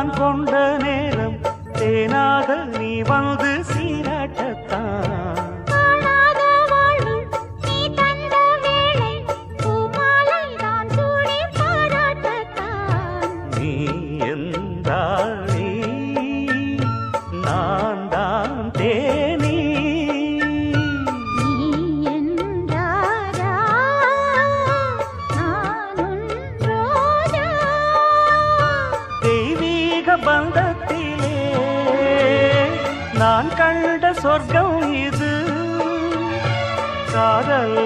நான் கொண்ட நேரம் தேனாக நீ வந்து சீராட்டத்தான் நீ எந்தாளி நான் தான் தேனி தெய்வீக பந்தத்திலே நான் கண்ட சொர்க்கம் இது காதல்